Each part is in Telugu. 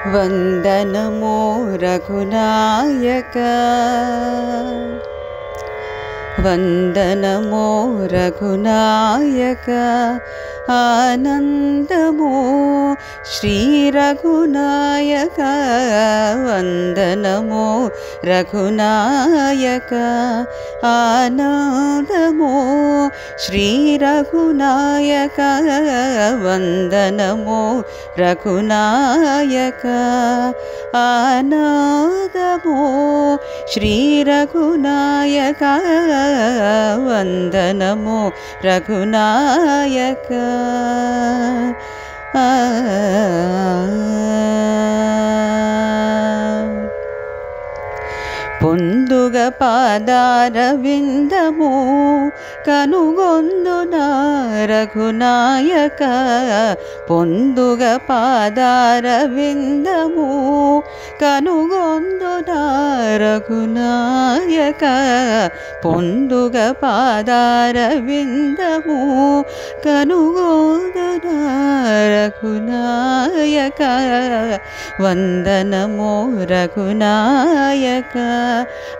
వందనమో రఘునాయక వందనమో రఘునాయక ఆనందమో శ్రీ రఘునాయక వందనమో రఘునాయక ఆనందమో శ్రీ రఘునాయక వందనమో రఘునాయక ఆనందమో శ్రీ రఘునాయక వందనమో రఘునాయక పొందుగ పాదారవిందము కనుగొందున రఘునాయక పొందుగ పాదారవిందము కనుగొందున రఘునాయక పొందుగ పాదారవిందము కనుగొందున రఘునాయక వందనమో రఘునాయక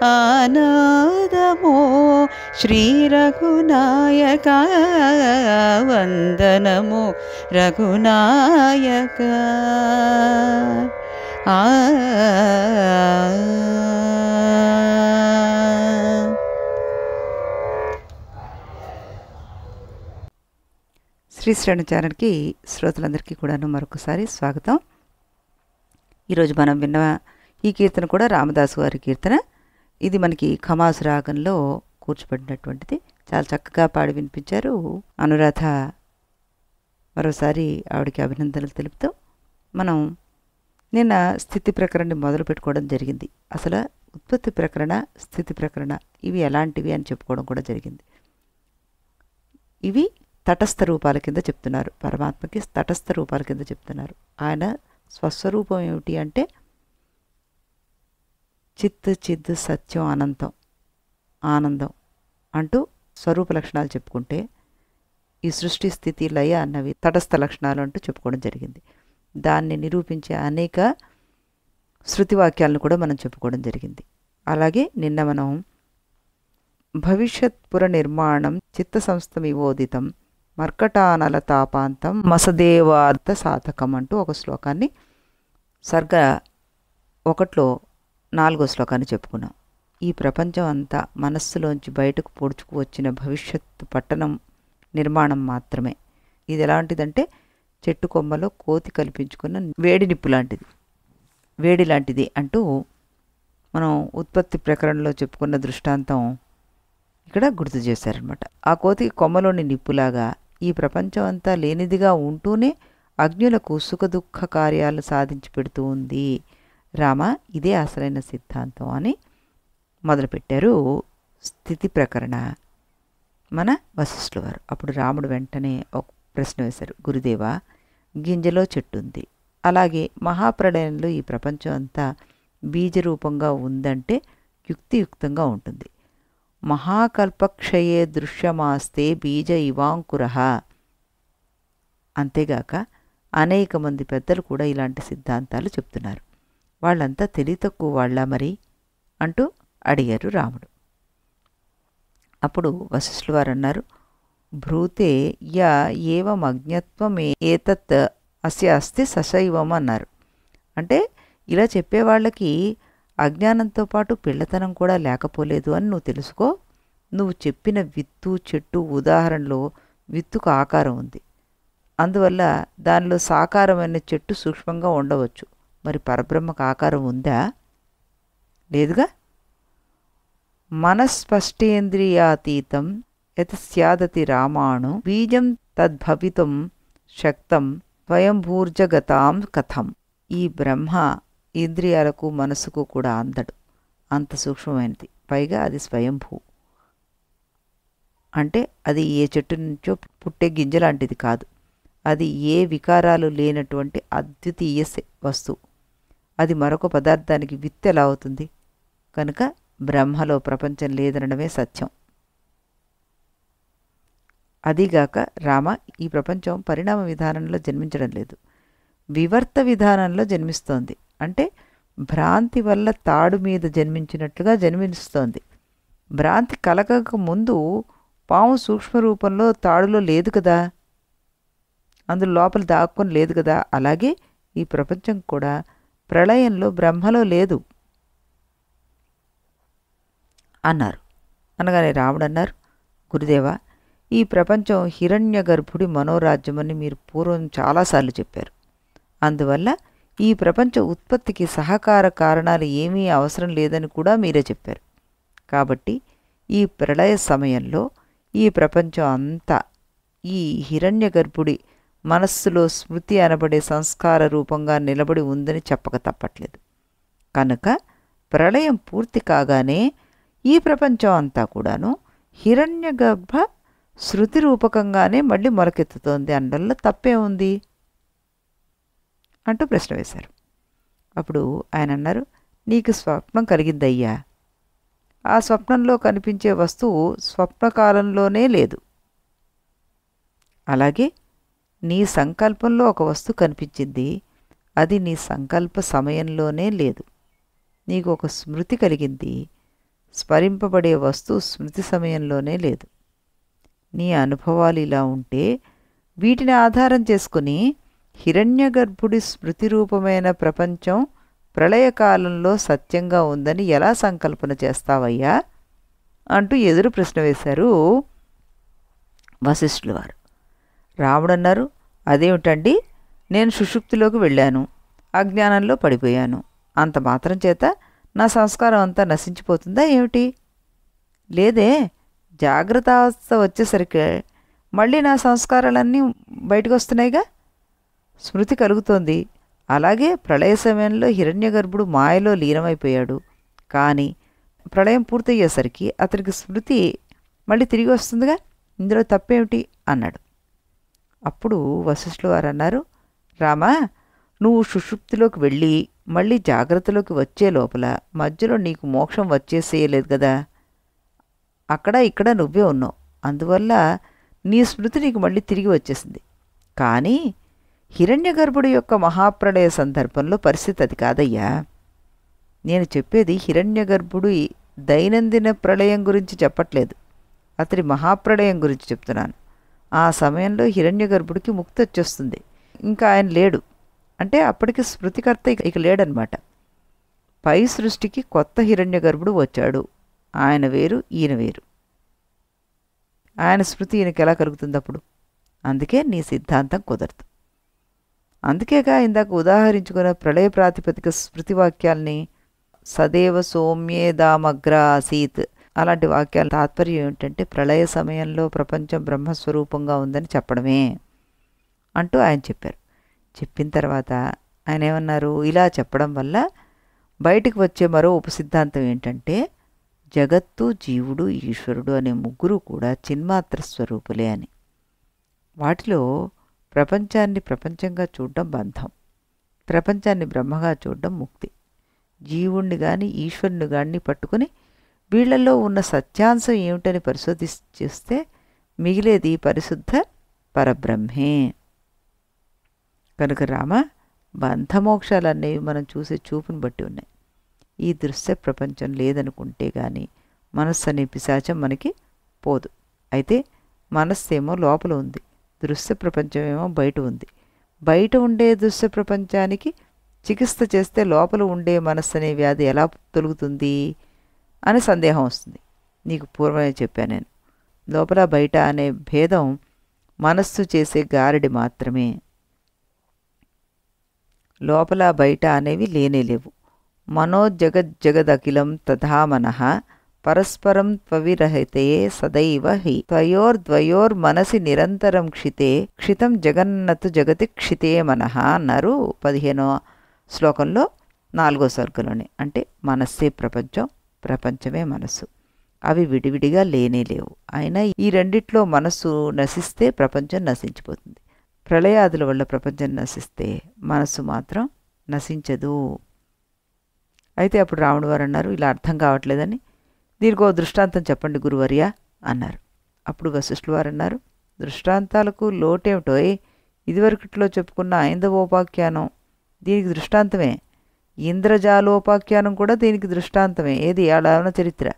ఆనందమో శ్రీ రఘునాయక వందనమో రఘునాయక శ్రీ శ్రేణు ఛానల్కి శ్రోతలందరికీ కూడాను మరొకసారి స్వాగతం. ఈరోజు మనం విన్న ఈ కీర్తన కూడా రామదాసు గారి కీర్తన. ఇది మనకి ఖమాసు రాగంలో కూర్చోబడినటువంటిది. చాలా చక్కగా పాడి వినిపించారు అనురాధ. మరోసారి ఆవిడకి అభినందనలు తెలుపుతూ మనం నిన్న స్థితి ప్రకరణని మొదలు పెట్టుకోవడం జరిగింది. అసలు ఉత్పత్తి ప్రకరణ, స్థితి ప్రకరణ ఇవి ఎలాంటివి అని చెప్పుకోవడం కూడా జరిగింది. ఇవి తటస్థ రూపాల కింద చెప్తున్నారు. పరమాత్మకి తటస్థ రూపాల కింద చెప్తున్నారు. ఆయన స్వస్వరూపం ఏమిటి అంటే చిత్ చిద్ సత్యం అనంతం ఆనందం అంటూ స్వరూప లక్షణాలు చెప్పుకుంటే, ఈ సృష్టి స్థితి లయ అన్నవి తటస్థ లక్షణాలు అంటూ చెప్పుకోవడం జరిగింది. దాన్ని నిరూపించే అనేక శృతివాక్యాలను కూడా మనం చెప్పుకోవడం జరిగింది. అలాగే నిన్న మనం భవిష్యత్ పుర నిర్మాణం చిత్త సంస్థమివోదితం మర్కటానల తాపాంతం మసదేవార్థ సాధకం అంటూ ఒక శ్లోకాన్ని సర్గ 1లో 4వ శ్లోకాన్ని చెప్పుకున్నాం. ఈ ప్రపంచం అంతా మనస్సులోంచి బయటకు పొడుచుకు వచ్చిన భవిష్యత్తు పట్టణం నిర్మాణం మాత్రమే. ఇది ఎలాంటిదంటే చెట్టు కొమ్మలో కోతి కల్పించుకున్న వేడి నిప్పు లాంటిది, వేడి లాంటిది అంటూ మనం ఉత్పత్తి ప్రకరణలో చెప్పుకున్న దృష్టాంతం ఇక్కడ గుర్తు చేశారనమాట. ఆ కోతి కొమ్మలోని నిప్పులాగా ఈ ప్రపంచం అంతా లేనిదిగా ఉంటూనే అజ్ఞులకు సుఖదుఖ కార్యాలు సాధించి పెడుతూ ఉంది రామ, ఇదే అసలైన సిద్ధాంతం అని మొదలుపెట్టారు స్థితి ప్రకరణ మన వశిష్ఠుల వారు. అప్పుడు రాముడు వెంటనే ఒక ప్రశ్న వేశారు, గురుదేవా, గింజలో చెట్టు ఉంది, అలాగే మహాప్రళయంలో ఈ ప్రపంచం అంతా బీజరూపంగా ఉందంటే యుక్తియుక్తంగా ఉంటుంది. మహాకల్పక్షయే దృశ్యమాస్తే బీజ ఇవాంకుర. అంతేగాక అనేక మంది పెద్దలు కూడా ఇలాంటి సిద్ధాంతాలు చెప్తున్నారు. వాళ్ళంతా తెలివి తక్కువ వాళ్ళ మరి అంటూ అడిగారు రాముడు. అప్పుడు వశిష్ఠుల వారు అన్నారు, భ్రూతే యా ఏవం అజ్ఞత్వం ఏతత్ అస్య అస్తి సశైవం అన్నారు. అంటే ఇలా చెప్పేవాళ్ళకి అజ్ఞానంతో పాటు పిల్లతనం కూడా లేకపోలేదు అని నువ్వు తెలుసుకో. నువ్వు చెప్పిన విత్తు చెట్టు ఉదాహరణలో విత్తుకు ఆకారం ఉంది, అందువల్ల దానిలో సాకారమైన చెట్టు సూక్ష్మంగా ఉండవచ్చు. మరి పరబ్రహ్మకు ఆకారం ఉందా? లేదుగా. మనస్పష్టేంద్రియాతీతం యత్ స్యాదతి రామాణు బీజం తద్భవితుం శక్తం స్వయంభూర్జగతాం కథం. ఈ బ్రహ్మ ఇంద్రియాలకు మనసుకు కూడా అందడు, అంత సూక్ష్మమైనది. పైగా అది స్వయంభూ అంటే అది ఏ చెట్టు నుంచో పుట్టే గింజ లాంటిది కాదు. అది ఏ వికారాలు లేనటువంటి అద్వితీయ వస్తువు. అది మరొక పదార్థానికి విత్తు ఎలా అవుతుంది? కనుక బ్రహ్మలో ప్రపంచం లేదనడమే సత్యం. అదీగాక రామ, ఈ ప్రపంచం పరిణామ విధానంలో జన్మించడం లేదు. వివర్త విధానంలో జన్మిస్తోంది. అంటే భ్రాంతి వల్ల తాడు మీద జన్మించినట్లుగా జన్మిస్తోంది. భ్రాంతి కలగక ముందు పాము సూక్ష్మ రూపంలో తాడులో లేదు కదా, అందులో లోపల దాక్కొని లేదు కదా. అలాగే ఈ ప్రపంచం కూడా ప్రళయంలో బ్రహ్మలో లేదు అన్నారు. అనగానే రాముడు అన్నారు, గురుదేవా, ఈ ప్రపంచం హిరణ్య గర్భుడి మనోరాజ్యమని మీరు పూర్వం చాలాసార్లు చెప్పారు. అందువల్ల ఈ ప్రపంచ ఉత్పత్తికి సహకార కారణాలు ఏమీ అవసరం లేదని కూడా మీరే చెప్పారు. కాబట్టి ఈ ప్రళయ సమయంలో ఈ ప్రపంచం అంతా ఈ హిరణ్య గర్భుడి మనస్సులో స్మృతి అనబడే సంస్కార రూపంగా నిలబడి ఉందని చెప్పక తప్పట్లేదు. కనుక ప్రళయం పూర్తి కాగానే ఈ ప్రపంచం అంతా కూడాను హిరణ్య గర్భ శృతి రూపకంగానే మళ్ళీ మొలకెత్తుతోంది అనడంలో తప్పే ఉంది అంటూ ప్రశ్న వేశారు. అప్పుడు ఆయన అన్నారు, నీకు స్వప్నం కలిగిందయ్యా. ఆ స్వప్నంలో కనిపించే వస్తువు స్వప్నకాలంలోనే లేదు. అలాగే నీ సంకల్పంలో ఒక వస్తువు కనిపించింది, అది నీ సంకల్ప సమయంలోనే లేదు. నీకు ఒక స్మృతి కలిగింది, స్మరింపబడే వస్తువు స్మృతి సమయంలోనే లేదు. నీ అనుభవాలు ఇలా ఉంటే వీటిని ఆధారం చేసుకుని హిరణ్యగర్భుడి స్మృతి రూపమైన ప్రపంచం ప్రళయకాలంలో సత్యంగా ఉందని ఎలా సంకల్పన చేస్తావయ్యా అంటూ ఎదురు ప్రశ్న వేశారు వశిష్ఠుల వారు. రాముడన్నారు, అదేమిటండి, నేను సుషుప్తిలోకి వెళ్ళాను, అజ్ఞానంలో పడిపోయాను, అంత మాత్రం చేత నా సంస్కారం అంతా నశించిపోతుందా ఏమిటి? లేదే, జాగ్రత్త అవస్థ వచ్చేసరికి మళ్ళీ నా సంస్కారాలన్నీ బయటకు వస్తున్నాయిగా, స్మృతి కలుగుతోంది. అలాగే ప్రళయ సమయంలో హిరణ్యగర్భుడు మాయలో లీనమైపోయాడు, కానీ ప్రళయం పూర్తయ్యేసరికి అతనికి స్మృతి మళ్ళీ తిరిగి వస్తుందిగా, ఇందులో తప్పేమిటి అన్నాడు. అప్పుడు వశిష్ఠుల వారు అన్నారు, రామా, నువ్వు సుషుప్తిలోకి వెళ్ళి మళ్ళీ జాగ్రత్తలోకి వచ్చే లోపల మధ్యలో నీకు మోక్షం వచ్చేసేయలేదు కదా, అక్కడ ఇక్కడ నువ్వే ఉన్నావు. అందువల్ల నీ స్మృతి నీకు మళ్ళీ తిరిగి వచ్చేసింది. కానీ హిరణ్యగర్భుడి యొక్క మహాప్రళయ సందర్భంలో పరిస్థితి అది కాదయ్యా. నేను చెప్పేది హిరణ్యగర్భుడి దైనందిన ప్రళయం గురించి చెప్పట్లేదు, అతడి మహాప్రళయం గురించి చెప్తున్నాను. ఆ సమయంలో హిరణ్యగర్భుడికి ముక్తి వచ్చేస్తుంది, ఇంకా ఆయన లేడు. అంటే అప్పటికి స్మృతికర్త ఇక లేడనమాట. పై సృష్టికి కొత్త హిరణ్యగర్భుడు వచ్చాడు, ఆయన వేరు ఈయన వేరు. ఆయన స్మృతి ఈయనకి ఎలా కలుగుతుంది అప్పుడు? అందుకే నీ సిద్ధాంతం కుదరదు. అందుకేగా ఇందాక ఉదాహరించుకున్న ప్రళయ ప్రాతిపదిక స్మృతి వాక్యాల్ని సదేవ సౌమ్యేదామగ్ర ఆసీత్ అలాంటి వాక్యాల తాత్పర్యం ఏమిటంటే ప్రళయ సమయంలో ప్రపంచం బ్రహ్మస్వరూపంగా ఉందని చెప్పడమే అంటూ ఆయన చెప్పారు. చెప్పిన తర్వాత ఆయన ఏమన్నారు, ఇలా చెప్పడం వల్ల బయటికి వచ్చే మరో ఉపసిద్ధాంతం ఏంటంటే జగత్తు, జీవుడు, ఈశ్వరుడు అనే ముగ్గురు కూడా చిన్మాత్ర స్వరూపులే అని. వాటిలో ప్రపంచాన్ని ప్రపంచంగా చూడడం బంధం, ప్రపంచాన్ని బ్రహ్మగా చూడడం ముక్తి. జీవుణ్ణి కానీ ఈశ్వరుని కానీ పట్టుకుని వీళ్లలో ఉన్న సత్యాంశం ఏమిటని పరిశోధిస్తే మిగిలేది పరిశుద్ధ పరబ్రహ్మే. కనుక రామ, బంధమోక్షాలనేవి మనం చూసే చూపుని బట్టి ఉన్నాయి. ఈ దృశ్య ప్రపంచం లేదనుకుంటే గాని మనస్సు అనే పిశాచం మనకి పోదు. అయితే మనస్సేమో లోపల ఉంది, దృశ్య ప్రపంచమేమో బయట ఉంది. బయట ఉండే దృశ్య ప్రపంచానికి చికిత్స చేస్తే లోపల ఉండే మనస్సు అనే వ్యాధి ఎలా తొలుగుతుంది అని సందేహం వస్తుంది. నీకు పూర్వమే చెప్పాను నేను, లోపల బయట అనే భేదం మనస్సు చేసే గారడి మాత్రమే. లోపల బయట అనేవి లేనేలేవు. మనోజగజ్జగదఖిలం తథా మనః పరస్పరం త్వవిరహితే సదైవ హి త్వయోర్ద్వయోర్మనసి నిరంతరం క్షితే క్షితం జగన్నతు జగతి క్షితే మనః అన్నారు 15వ శ్లోకంలో 4వ సర్గలోనే. అంటే మనస్సే ప్రపంచం, ప్రపంచమే మనస్సు, అవి విడివిడిగా లేనేలేవు. అయినా ఈ రెండిట్లో మనస్సు నశిస్తే ప్రపంచం నశించిపోతుంది. ప్రళయాదుల వల్ల ప్రపంచం నశిస్తే మనస్సు మాత్రం నశించదు. అయితే అప్పుడు రాముడు వారు అన్నారు, ఇలా అర్థం కావట్లేదని, దీనికి ఓ దృష్టాంతం చెప్పండి గురువర్య అన్నారు. అప్పుడు వశిష్ఠుల వారు అన్నారు, దృష్టాంతాలకు లోటేమిటోయ్, ఇదివరకట్లో చెప్పుకున్న ఐందవోపాఖ్యానం దీనికి దృష్టాంతమే. ఇంద్రజాలోపాఖ్యానం కూడా దీనికి దృష్టాంతమే. ఏది ఆడవన చరిత్ర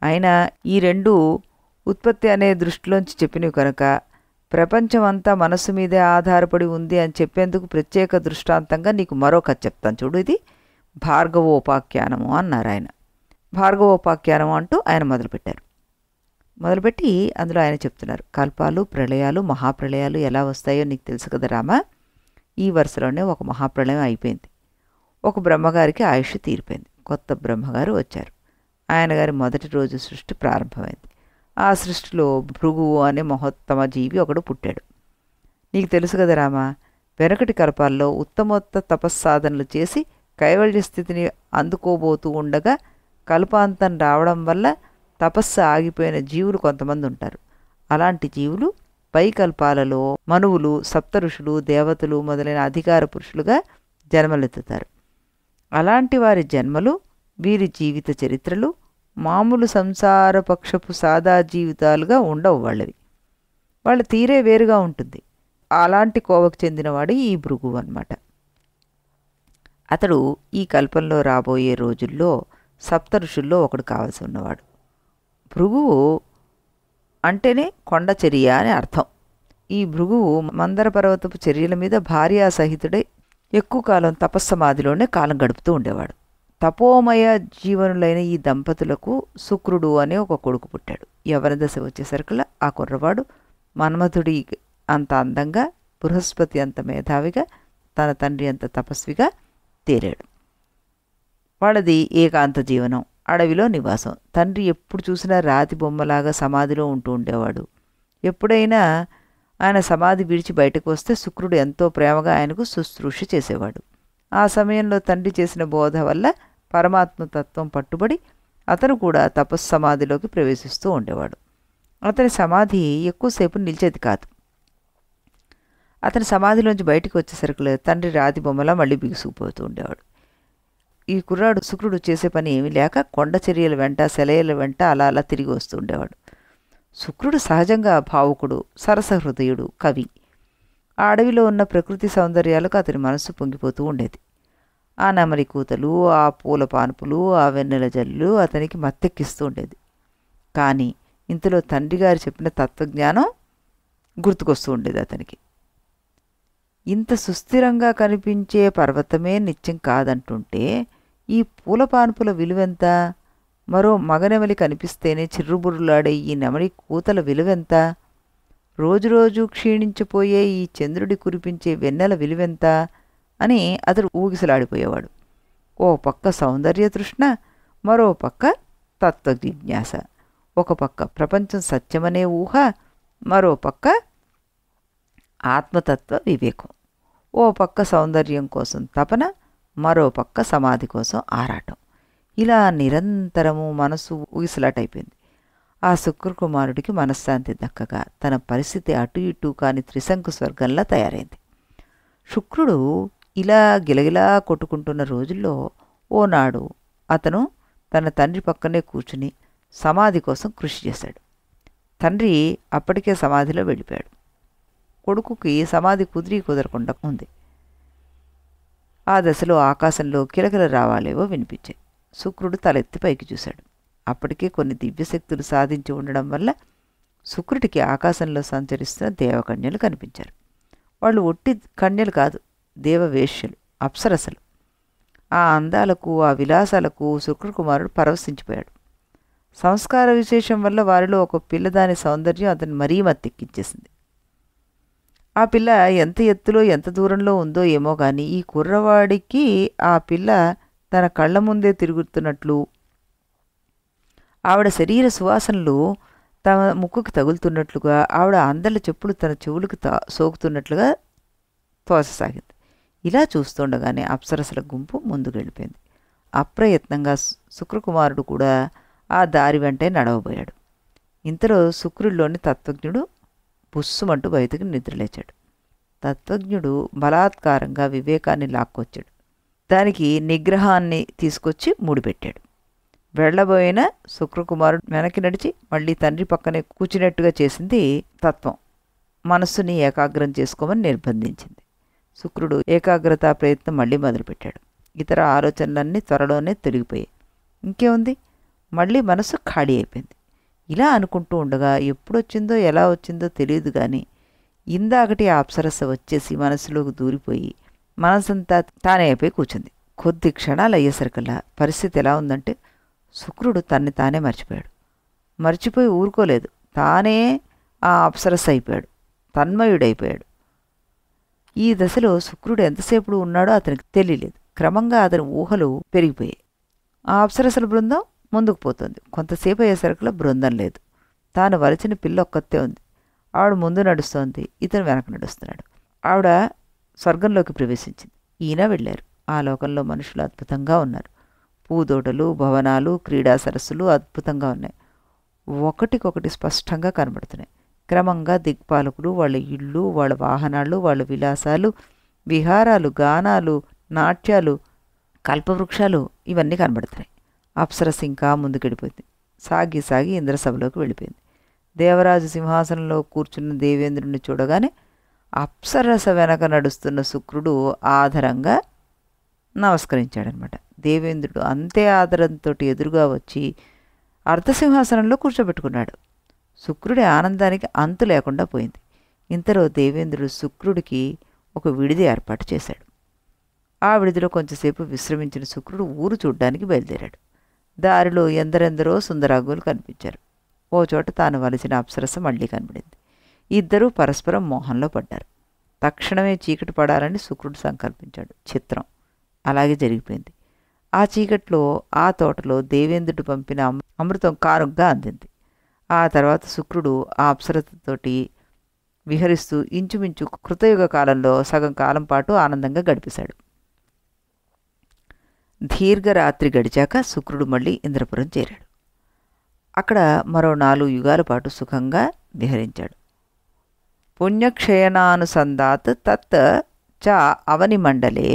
అయినా ఈ రెండు ఉత్పత్తి అనే దృష్టిలోంచి చెప్పినవి కనుక ప్రపంచం అంతా మనస్సు మీదే ఆధారపడి ఉంది అని చెప్పేందుకు ప్రత్యేక దృష్టాంతంగా నీకు మరో కథ చెప్తాను చూడు. ఇది భార్గవోపాఖ్యానము అన్నారు ఆయన. భార్గవోపాఖ్యానం అంటూ ఆయన మొదలుపెట్టారు. మొదలుపెట్టి అందులో ఆయన చెప్తున్నారు, కల్పాలు, ప్రళయాలు, మహాప్రళయాలు ఎలా వస్తాయో నీకు తెలుసు కదా రామా. ఈ వరుసలోనే ఒక మహాప్రళయం అయిపోయింది. ఒక బ్రహ్మగారికి ఆయుష్ తీరిపోయింది. కొత్త బ్రహ్మగారు వచ్చారు. ఆయన గారి మొదటి రోజు సృష్టి ప్రారంభమైంది. ఆ సృష్టిలో భృగువు అనే మహోత్తమ జీవి ఒకడు పుట్టాడు. నీకు తెలుసు కదా రామా, వెనకటి కల్పాల్లో ఉత్తమోత్త తపస్సాధనలు చేసి కైవల్య స్థితిని అందుకోబోతూ ఉండగా కల్పాంతం రావడం వల్ల తపస్సు ఆగిపోయిన జీవులు కొంతమంది ఉంటారు. అలాంటి జీవులు పై కల్పాలలో మనువులు, సప్త ఋషులు, దేవతలు మొదలైన అధికార పురుషులుగా జన్మలెత్తుతారు. అలాంటి వారి జన్మలు, వీరి జీవిత చరిత్రలు మామూలు సంసార పక్షపు సాదా జీవితాలుగా ఉండవు. వాళ్ళ తీరే వేరుగా ఉంటుంది. అలాంటి కోవకు చెందినవాడు ఈ భృగువు అన్నమాట. అతడు ఈ కల్పంలో రాబోయే రోజుల్లో సప్త ఋషుల్లో ఒకడు కావలసి ఉన్నవాడు. భృగువు అంటేనే కొండ చర్య అని అర్థం. ఈ భృగువు మందర పర్వతపు చర్యల మీద భార్యాసహితుడై ఎక్కువ కాలం తపస్సమాధిలోనే కాలం గడుపుతూ ఉండేవాడు. తపోమయ జీవనులైన ఈ దంపతులకు శుక్రుడు అనే ఒక కొడుకు పుట్టాడు. యవన దశ వచ్చేసరికల్లా ఆ కుర్రవాడు మన్మథుడి అంత అందంగా, బృహస్పతి అంత మేధావిగా, తన తండ్రి అంత తపస్విగా తేరాడు. వాళ్ళది ఏకాంత జీవనం, అడవిలో నివాసం. తండ్రి ఎప్పుడు చూసినా రాతి బొమ్మలాగా సమాధిలో ఉంటూ ఉండేవాడు. ఎప్పుడైనా ఆయన సమాధి విడిచి బయటకు వస్తే శుక్రుడు ఎంతో ప్రేమగా ఆయనకు శుశ్రూష చేసేవాడు. ఆ సమయంలో తండ్రి చేసిన బోధ వల్ల పరమాత్మతత్వం పట్టుబడి అతను కూడా తపస్సమాధిలోకి ప్రవేశిస్తూ ఉండేవాడు. అతని సమాధి ఎక్కువసేపు నిలిచేది కాదు. అతని సమాధిలోంచి బయటకు వచ్చేసరికి తండ్రి రాతి బొమ్మలా మళ్ళీ బిగుసుకుపోతూ ఉండేవాడు. ఈ కుర్రాడు శుక్రుడు చేసే పని ఏమీ లేక కొండ చర్యల వెంట, సెలయల వెంట అలా అలా తిరిగి వస్తూ ఉండేవాడు. శుక్రుడు సహజంగా భావుకుడు, సరసహృదయుడు, కవి. ఆ అడవిలో ఉన్న ప్రకృతి సౌందర్యాలకు అతని మనస్సు పొంగిపోతూ ఉండేది. ఆ నెమలి కూతలు, ఆ పూల పానుపులు, ఆ వెన్నెల జల్లు అతనికి మత్తెక్కిస్తూ ఉండేది. కానీ ఇంతలో తండ్రి గారు చెప్పిన తత్వజ్ఞానం గుర్తుకొస్తూ ఉండేది అతనికి. ఇంత సుస్థిరంగా కనిపించే పర్వతమే నిత్యం కాదంటుంటే ఈ పూల పానుపుల విలువెంత? మరో మగనెమలి కనిపిస్తేనే చిర్రుబుర్రులాడే ఈ నెమలి కూతల విలువెంత? రోజురోజు క్షీణించిపోయే ఈ చంద్రుడి కురిపించే వెన్నెల విలువెంత అని అతడు ఊగిసలాడిపోయేవాడు. ఓ పక్క సౌందర్య తృష్ణ, మరో పక్క తత్వజిజ్ఞాస. ఒక పక్క ప్రపంచం సత్యమనే ఊహ, మరో పక్క ఆత్మతత్వ వివేకం. ఓ పక్క సౌందర్యం కోసం తపన, మరో పక్క సమాధి కోసం ఆరాటం. ఇలా నిరంతరము మనసు ఊగిసలాటైపోయింది. ఆ శుక్రకుమారుడికి మనశ్శాంతి దక్కగా తన పరిస్థితి అటు ఇటు కాని త్రిశంకు స్వర్గంలా తయారైంది. శుక్రుడు ఇలా గిలగిలా కొట్టుకుంటున్న రోజుల్లో ఓనాడు అతను తన తండ్రి పక్కనే కూర్చుని సమాధి కోసం కృషి చేశాడు. తండ్రి అప్పటికే సమాధిలో వెళ్ళిపోయాడు. కొడుకుకి సమాధి కుదరకుండా ఉంది. ఆ దశలో ఆకాశంలో కిలకిల రావాలేవో వినిపించాయి. శుక్రుడు తలెత్తి పైకి చూశాడు. అప్పటికే కొన్ని దివ్యశక్తులు సాధించి ఉండడం వల్ల శుక్రుడికి ఆకాశంలో సంచరిస్తున్న దేవకన్యలు కనిపించారు. వాళ్ళు ఒట్టి కన్యలు కాదు, దేవవేశ్యలు, అప్సరసలు. ఆ అందాలకు, ఆ విలాసాలకు శుక్రకుమారుడు పరవశించిపోయాడు. సంస్కార విశేషం వల్ల వారిలో ఒక పిల్లదాని సౌందర్యం అతన్ని మరీ మత్తెక్కించేసింది. ఆ పిల్ల ఎంత ఎత్తులో ఎంత దూరంలో ఉందో ఏమో కానీ ఈ కుర్రవాడికి ఆ పిల్ల తన కళ్ళ ముందే తిరుగుతున్నట్లు, ఆవిడ శరీర సువాసనలు తమ ముక్కుకు తగులుతున్నట్లుగా, ఆవిడ అందల చెప్పులు తన చెవులకు సోకుతున్నట్లుగా తోచసాగింది. ఇలా చూస్తుండగానే అప్సరసల గుంపు ముందుకు వెళ్ళిపోయింది. అప్రయత్నంగా శుక్రకుమారుడు కూడా ఆ దారి వెంటే నడవబోయాడు. ఇంతలో శుక్రుడిలోని తత్వజ్ఞుడు బుస్సుమంటూ బయటకు నిద్రలేచాడు. తత్వజ్ఞుడు బలాత్కారంగా వివేకాన్ని లాక్కొచ్చాడు. దానికి నిగ్రహాన్ని తీసుకొచ్చి ముడిపెట్టాడు. వెళ్లబోయిన శుక్రకుమారుడు వెనక్కి నడిచి మళ్ళీ తండ్రి పక్కనే కూర్చున్నట్టుగా చేసింది తత్వం. మనస్సుని ఏకాగ్రం చేసుకోమని నిర్బంధించింది. శుక్రుడు ఏకాగ్రతా ప్రయత్నం మళ్ళీ మొదలుపెట్టాడు. ఇతర ఆలోచనలన్నీ త్వరలోనే తొలగిపోయాయి. ఇంకేముంది, మళ్ళీ మనసు ఖాళీ అయిపోయింది. ఇలా అనుకుంటూ ఉండగా ఎప్పుడొచ్చిందో ఎలా వచ్చిందో తెలియదు కానీ ఇందాకటి ఆ అప్సరస వచ్చేసి మనసులోకి దూరిపోయి మనసంతా తానే అయిపోయి కూర్చుంది. కొద్ది క్షణాలు అయ్యేసరికల్లా పరిస్థితి ఎలా ఉందంటే శుక్రుడు తన్ని తానే మర్చిపోయాడు. మర్చిపోయి ఊరుకోలేదు, తానే ఆ అప్సరస అయిపోయాడు, తన్మయుడైపోయాడు. ఈ దశలో శుక్రుడు ఎంతసేపు ఉన్నాడో అతనికి తెలియలేదు. క్రమంగా అతని ఊహలు పెరిగిపోయాయి. ఆ అప్సరసల బృందం ముందుకు పోతుంది. కొంతసేపు అయ్యేసరికల్లా బృందం లేదు. తాను వలచిన పిల్ల ఒక్కతే ఉంది. ఆవిడ ముందు నడుస్తోంది, ఇతను వెనక నడుస్తున్నాడు. ఆవిడ స్వర్గంలోకి ప్రవేశించింది. ఈయన వెళ్ళారు. ఆ లోకంలో మనుషులు అద్భుతంగా ఉన్నారు. పూదోటలు, భవనాలు, క్రీడా సరస్సులు అద్భుతంగా ఉన్నాయి. ఒకటికొకటి స్పష్టంగా కనబడుతున్నాయి. క్రమంగా దిక్పాలకులు, వాళ్ళ ఇళ్ళు, వాళ్ళ వాహనాలు, వాళ్ళ విలాసాలు, విహారాలు, గానాలు, నాట్యాలు, కల్పవృక్షాలు ఇవన్నీ కనబడుతున్నాయి. అప్సరస ఇంకా ముందుకెళ్ళిపోయింది. సాగి సాగి ఇంద్రసభలోకి వెళ్ళిపోయింది. దేవరాజు సింహాసనంలో కూర్చున్న దేవేంద్రుడిని చూడగానే అప్సరస వెనక నడుస్తున్న శుక్రుడు ఆదరంగా నమస్కరించాడనమాట. దేవేంద్రుడు అంతే ఆదరంతో ఎదురుగా వచ్చి అర్ధసింహాసనంలో కూర్చోబెట్టుకున్నాడు. శుక్రుడి ఆనందానికి అంతు లేకుండా పోయింది. ఇంతలో దేవేంద్రుడు శుక్రుడికి ఒక విడిది ఏర్పాటు చేశాడు. ఆ విడిదిలో కొంచెంసేపు విశ్రమించిన శుక్రుడు ఊరు చూడ్డానికి బయలుదేరాడు. దారిలో ఎందరెందరో సుందరాంగులు కనిపించారు. ఓ చోట తాను వలసిన అప్సరస మళ్ళీ కనబడింది. ఇద్దరూ పరస్పరం మోహంలో పడ్డారు. తక్షణమే చీకటి పడాలని శుక్రుడు సంకల్పించాడు. చిత్రం అలాగే జరిగిపోయింది. ఆ చీకట్లో ఆ తోటలో దేవేంద్రుడు పంపిన అమృతం కానుగ్గా అందింది. ఆ తర్వాత శుక్రుడు ఆ అప్సరసతోటి విహరిస్తూ ఇంచుమించు కృతయుగ కాలంలో సగం కాలం పాటు ఆనందంగా గడిపేశాడు. దీర్ఘరాత్రి గడిచాక శుక్రుడు మళ్ళీ ఇంద్రపురం చేరాడు. అక్కడ మరో 4 యుగాల పాటు సుఖంగా విహరించాడు. పుణ్యక్షయనానుసంధాత్ తత్ చ అవనిమండలే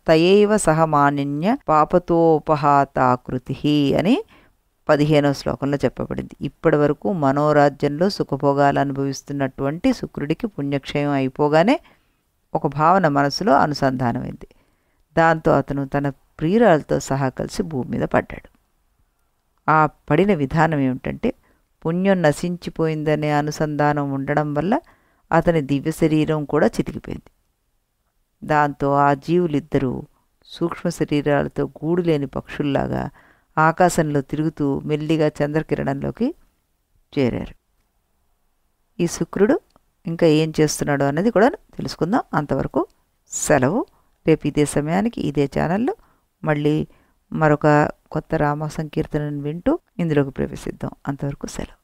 తయైవ సహమానిన్య పాపతోపహాతాకృతి అని 15వ శ్లోకంలో చెప్పబడింది. ఇప్పటి వరకు మనోరాజ్యంలో సుఖభోగాలు అనుభవిస్తున్నటువంటి శుక్రుడికి పుణ్యక్షయం అయిపోగానే ఒక భావన మనసులో అనుసంధానమైంది. దాంతో అతను తన ప్రియురాలతో సహా కలిసి భూమి మీద పడ్డాడు. ఆ పడిన విధానం ఏమిటంటే పుణ్యం నశించిపోయిందనే అనుసంధానం ఉండడం వల్ల అతని దివ్య శరీరం కూడా చితికిపోయింది. దాంతో ఆ జీవులిద్దరూ సూక్ష్మ శరీరాలతో గూడు లేని పక్షుల్లాగా ఆకాశంలో తిరుగుతూ మెల్లిగా చంద్రకిరణంలోకి చేరారు. ఈ శుక్రుడు ఇంకా ఏం చేస్తున్నాడు అన్నది కూడా తెలుసుకుందాం. అంతవరకు సెలవు. రేపు ఇదే సమయానికి ఇదే ఛానల్లో మళ్ళీ మరొక కొత్త రామ సంకీర్తనను వింటూ ఇందులోకి ప్రవేశిద్దాం. అంతవరకు సెలవు.